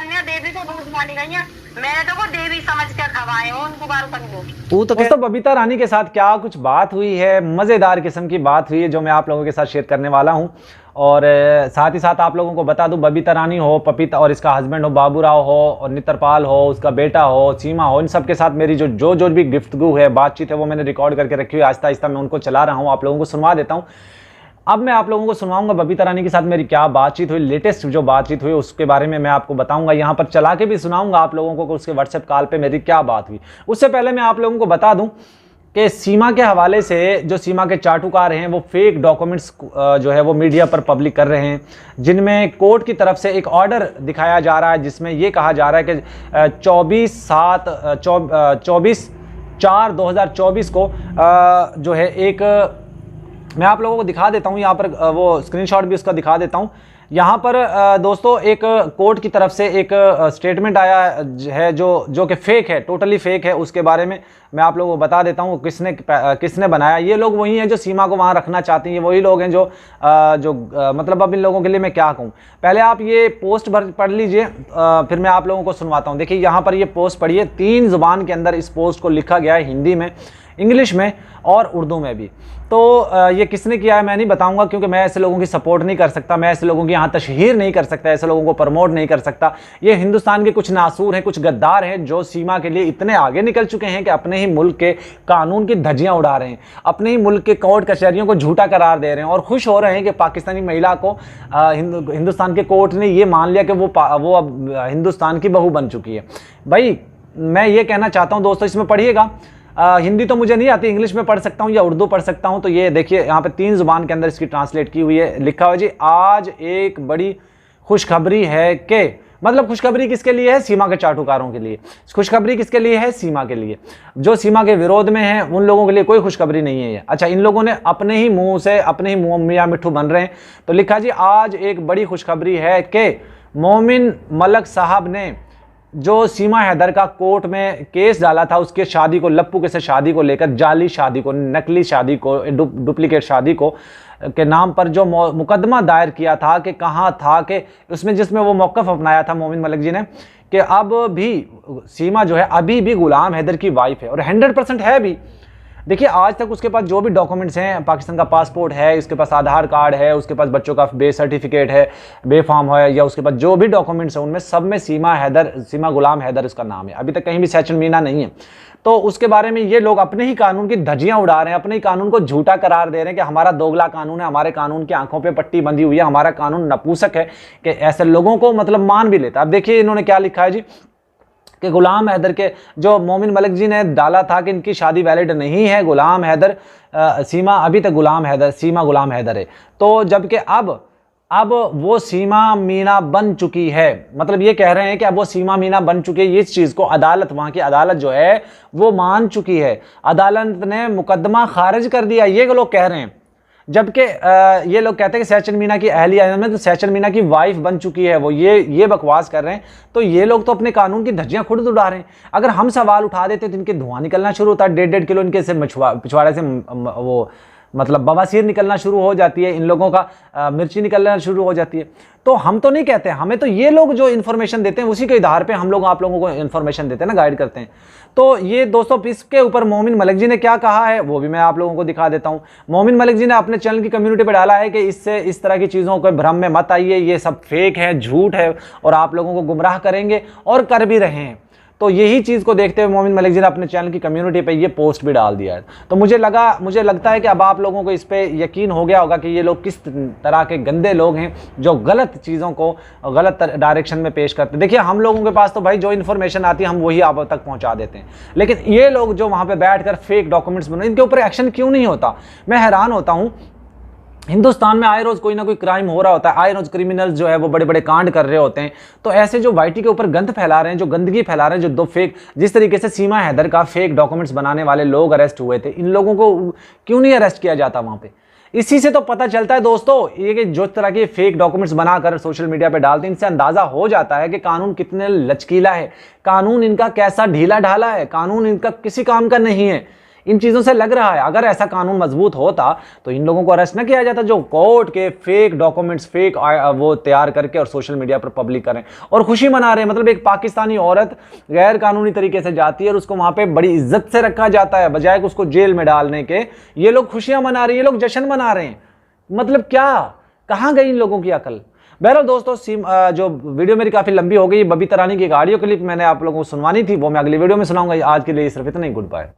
कन्या देवी को दूध मानी गई है, मैंने तो वो देवी समझ कर खवाए हो उनको बार कन्या। दोस्तों बबीता रानी के साथ क्या कुछ बात हुई है, मजेदार किस्म की बात हुई है जो मैं आप लोगों के साथ शेयर करने वाला हूं। और साथ ही साथ आप लोगों को बता दूं, बबीता रानी हो, पपीता और इसका हस्बैंड हो बाबू राव हो, और नित्रपाल हो, उसका बेटा हो, सीमा हो, इन सब के साथ मेरी जो भी गुफ्तगू है, बातचीत है, वो मैंने रिकॉर्ड करके रखी हुई है। आहिस्ता आहिस्ता मैं उनको चला रहा हूँ, आप लोगों को सुनवा देता हूँ। अब मैं आप लोगों को सुनाऊंगा बबीता रानी के साथ मेरी क्या बातचीत हुई, लेटेस्ट जो बातचीत हुई उसके बारे में मैं आपको बताऊंगा, यहाँ पर चला के भी सुनाऊंगा आप लोगों को उसके व्हाट्सएप कॉल पे मेरी क्या बात हुई। उससे पहले मैं आप लोगों को बता दूं कि सीमा के हवाले से जो सीमा के चाटुकार हैं वो फेक डॉक्यूमेंट्स जो है वो मीडिया पर पब्लिक कर रहे हैं, जिनमें कोर्ट की तरफ से एक ऑर्डर दिखाया जा रहा है जिसमें ये कहा जा रहा है कि 24/4/2024 को जो है एक, मैं आप लोगों को दिखा देता हूं, यहाँ पर वो स्क्रीनशॉट भी उसका दिखा देता हूं। यहाँ पर दोस्तों एक कोर्ट की तरफ से एक स्टेटमेंट आया है जो कि फेक है, टोटली फेक है। उसके बारे में मैं आप लोगों को बता देता हूँ किसने बनाया। ये लोग वही हैं जो सीमा को वहाँ रखना चाहते हैं, ये वही लोग हैं जो मतलब अब इन लोगों के लिए मैं क्या कहूँ। पहले आप ये पोस्ट पढ़ लीजिए, फिर मैं आप लोगों को सुनवाता हूँ। देखिए यहाँ पर ये पोस्ट पढ़िए, 3 ज़ुबान के अंदर इस पोस्ट को लिखा गया है, हिंदी में, इंग्लिश में और उर्दू में भी। तो ये किसने किया है मैं नहीं बताऊंगा, क्योंकि मैं ऐसे लोगों की सपोर्ट नहीं कर सकता, मैं ऐसे लोगों की यहाँ तशहीर नहीं कर सकता, ऐसे लोगों को प्रमोट नहीं कर सकता। ये हिंदुस्तान के कुछ नासूर हैं, कुछ गद्दार हैं जो सीमा के लिए इतने आगे निकल चुके हैं कि अपने ही मुल्क के कानून की धज्जियां उड़ा रहे हैं, अपने ही मुल्क के कोर्ट कचहरियों को झूठा करार दे रहे हैं और खुश हो रहे हैं कि पाकिस्तानी महिला को हिंदुस्तान के कोर्ट ने ये मान लिया कि वो अब हिंदुस्तान की बहू बन चुकी है। भाई मैं ये कहना चाहता हूँ दोस्तों, इसमें पढ़िएगा, हिंदी तो मुझे नहीं आती, इंग्लिश में पढ़ सकता हूँ या उर्दू पढ़ सकता हूँ। तो ये देखिए यहाँ पे 3 ज़ुबान के अंदर इसकी ट्रांसलेट की हुई है, लिखा हुआ जी, आज एक बड़ी खुशखबरी है कि, मतलब खुशखबरी किसके लिए है? सीमा के चाटुकारों के लिए। खुशखबरी किसके लिए है? सीमा के लिए। जो सीमा के विरोध में हैं उन लोगों के लिए कोई खुशखबरी नहीं है ये। अच्छा, इन लोगों ने अपने ही मुंह से अपने ही मुंह मियाँ मिट्ठू बन रहे हैं। तो लिखा जी, आज एक बड़ी खुशखबरी है कि मोमिन मलक साहब ने जो सीमा हैदर का कोर्ट में केस डाला था, उसके शादी को, लप्पू के से शादी को लेकर, जाली शादी को, नकली शादी को, डुप्लीकेट शादी को के नाम पर जो मुकदमा दायर किया था कि कहाँ था, कि उसमें जिसमें वो मौक़िफ़ अपनाया था मोमिन मलिक जी ने कि अब भी सीमा जो है अभी भी गुलाम हैदर की वाइफ है, और 100% है भी। देखिए आज तक उसके पास जो भी डॉक्यूमेंट्स हैं, पाकिस्तान का पासपोर्ट है, उसके पास आधार कार्ड है, उसके पास बच्चों का बे सर्टिफिकेट है, बे फार्म है, या उसके पास जो भी डॉक्यूमेंट्स हैं उनमें सब में सीमा गुलाम हैदर उसका नाम है। अभी तक कहीं भी सैचन मीना नहीं है। तो उसके बारे में ये लोग अपने ही कानून की धज्जियां उड़ा रहे हैं, अपने ही कानून को झूठा करार दे रहे हैं कि हमारा दोगला कानून है, हमारे कानून की आंखों पे पट्टी बंधी हुई है, हमारा कानून नपुंसक है, कि ऐसे लोगों को मतलब मान भी लेता। अब देखिए इन्होंने क्या लिखा है जी, कि गुलाम हैदर के जो मोमिन मलिक जी ने डाला था कि इनकी शादी वैलिड नहीं है, गुलाम हैदर सीमा अभी तक सीमा गुलाम हैदर है। तो जबकि अब वो सीमा मीना बन चुकी है, मतलब ये कह रहे हैं कि अब वो सीमा मीना बन चुकी है। इस चीज़ को अदालत, वहाँ की अदालत जो है वो मान चुकी है, अदालत ने मुकदमा खारिज कर दिया, ये लोग कह रहे हैं। जबकि ये लोग कहते हैं कि सैचन मीना की अहलिया में तो सैचन मीना की वाइफ बन चुकी है वो, ये बकवास कर रहे हैं। तो ये लोग तो अपने कानून की धज्जियां खुद उड़ा रहे हैं। अगर हम सवाल उठा देते तो इनके धुआं निकलना शुरू होता है, 1.5 किलो इनके से पिछवाड़े से वो मतलब बवासीर निकलना शुरू हो जाती है, इन लोगों का मिर्ची निकलना शुरू हो जाती है। तो हम तो नहीं कहते, हमें तो ये लोग जो इन्फॉर्मेशन देते हैं उसी के आधार पे हम लोग आप लोगों को इन्फॉर्मेशन देते हैं ना, गाइड करते हैं। तो ये दोस्तों इसके ऊपर मोमिन मलिक जी ने क्या कहा है वो भी मैं आप लोगों को दिखा देता हूं। मोमिन मलिक जी ने अपने चैनल की कम्युनिटी पे डाला है कि इससे इस तरह की चीज़ों को भ्रम में मत आइए, ये सब फेक है, झूठ है और आप लोगों को गुमराह करेंगे और कर भी रहे हैं। तो यही चीज़ को देखते हुए मोमिन मलिक जी ने अपने चैनल की कम्युनिटी पे ये पोस्ट भी डाल दिया है। तो मुझे लगता है कि अब आप लोगों को इस पे यकीन हो गया होगा कि ये लोग किस तरह के गंदे लोग हैं जो गलत चीज़ों को गलत डायरेक्शन में पेश करते हैं। देखिए हम लोगों के पास तो भाई जो इन्फॉर्मेशन आती है हम वही आप तक पहुँचा देते हैं, लेकिन ये लोग जो वहाँ पर बैठ कर फेक डॉक्यूमेंट्स बना, इनके ऊपर एक्शन क्यों नहीं होता? मैं हैरान होता हूँ। हिंदुस्तान में आए रोज कोई ना कोई क्राइम हो रहा होता है, आए रोज क्रिमिनल्स जो है वो बड़े बड़े कांड कर रहे होते हैं। तो ऐसे जो वाईटी के ऊपर गंद फैला रहे हैं, जो गंदगी फैला रहे हैं, जो दो फेक, जिस तरीके से सीमा हैदर का फेक डॉक्यूमेंट्स बनाने वाले लोग अरेस्ट हुए थे, इन लोगों को क्यों नहीं अरेस्ट किया जाता वहां पे? इसी से तो पता चलता है दोस्तों, ये कि जो तरह के फेक डॉक्यूमेंट्स बनाकर सोशल मीडिया पे डालते हैं, इनसे अंदाजा हो जाता है कि कानून कितने लचकीला है, कानून इनका कैसा ढीला ढाला है, कानून इनका किसी काम का नहीं है। इन चीज़ों से लग रहा है। अगर ऐसा कानून मजबूत होता तो इन लोगों को अरेस्ट न किया जाता जो कोर्ट के फेक डॉक्यूमेंट्स फेक वो तैयार करके और सोशल मीडिया पर पब्लिक करें और खुशी मना रहे हैं। मतलब एक पाकिस्तानी औरत गैर कानूनी तरीके से जाती है और उसको वहां पे बड़ी इज्जत से रखा जाता है, बजाय कि उसको जेल में डालने के ये लोग खुशियां मना रहे हैं, ये लोग जश्न मना रहे हैं। मतलब क्या, कहां गई इन लोगों की अकल। बहरहाल दोस्तों, जो वीडियो मेरी काफी लंबी हो गई, बबी तरानी की एक ऑडियो क्लिप मैंने आप लोगों को सुनवानी थी, वो मैं अगली वीडियो में सुनाऊंगा। आज के लिए सिर्फ इतना ही, गुड बाय।